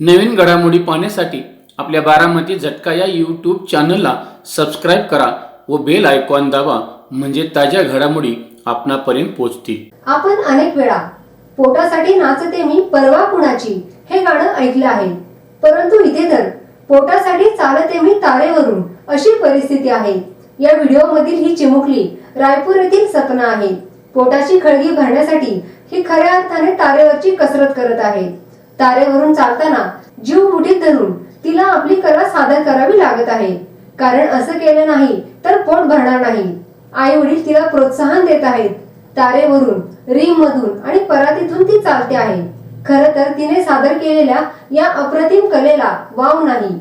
नवीन घडामोडी पाहण्यासाठी आपल्या बारामती झटका या यूट्यूब चॅनलला सबस्क्राईब करा व बेल आयकॉन दाबा, म्हणजे ताज्या घडामोडी आपणापर्यंत पोहोचतील। आपण अनेक वेळा पोटासाठी नाचते मी परवा कुणाची हे गाणं ऐकलं आहे, परंतु इथे तर पोटासाठी चालते मी तारेवरून अशी परिस्थिती आहे। या व्हिडिओ मधील ही चिमुकली रायपूर येथील सपना आहे। पोटाची खळगी भरण्यासाठी ही खऱ्या अर्थाने तारेवरची कसरत करत आहे। तारेवरून चालताना जीव मुठीत धरून तिला आपली कला सादर करावी लागत आहे, कारण असं केलं नाही तर पोट भरणार नाही। आई वडील तिला प्रोत्साहन देत आहेत। तारेवरून, रिम मधून आणि परातीतून ती चालते आहे। खरं तर तिने सादर केलेल्या या अप्रतिम कलेला वाव नाही।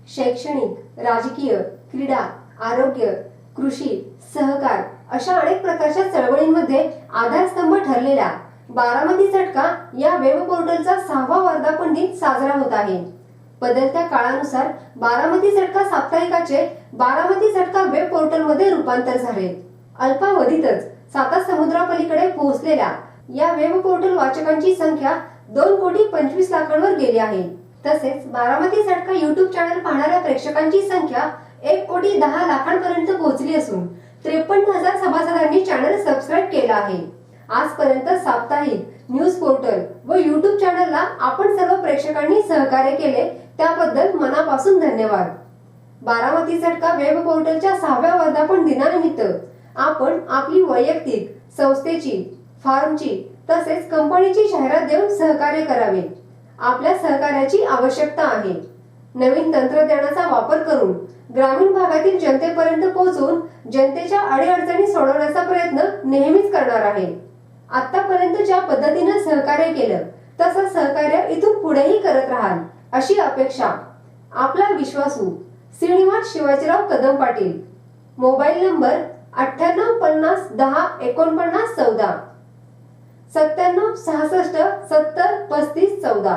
शैक्षणिक, राजकीय, क्रीडा, आरोग्य, कृषी, सहकार अशा अनेक प्रकारच्या चळवळींमध्ये आधारस्तंभ ठरलेला बारामती झटका या वेब पोर्टलचा 6वा वर्धापन दिन साजरा होत आहे. बदलत्या काळानुसार बारामती झटका साप्ताहिकाचे बारामती झटका वेब पोर्टलमध्ये रूपांतर झाले. अल्पावधीतच 7 समुद्रापलीकडे पोहोचलेल्या या वेब पोर्टल वाचकांची संख्या 2,25,00,000 गेली आहे. तसेच बारामती झटका YouTube चॅनल पाहणाऱ्या प्रेक्षकांची संख्या 1,10,00,000 पर्यंत पोहोचली असून 53,000 सभासदांनी चॅनल सबस्क्राईब केला आहे. आजपर्यंत साप्ताहिक, न्यूज पोर्टल व YouTube चॅनलला आपण सर्व प्रेक्षकांनी सहकार्य केले त्याबद्दल मनापासून धन्यवाद. बारामती झटका वेब पोर्टलच्या 6व्या वर्धापन दिनानिमित्त आपण आपली वैयक्तिक, संस्थेची, फार्मची तसेच कंपनीची जाहिरात देऊन सहकार्य करावे. आपल्या सहकार्याची आवश्यकता आहे. नवीन तंत्रज्ञानाचा वापर करून ग्रामीण भागातील जनतेपर्यंत पोहोचून जनतेच्या अडीअडचणी सोडवण्याचा प्रयत्न नेहमीच करणार आहे. आतापर्यंत ज्या पद्धतीने सहकार्य केलं तसं सहकार्य इथून पुढेही करत राहाल अशी अपेक्षा. आपला विश्वासू श्रीनिवास शिवाजीराव कदम पाटील. Mobile number 9850 10 49 14 97 66 70 35 14.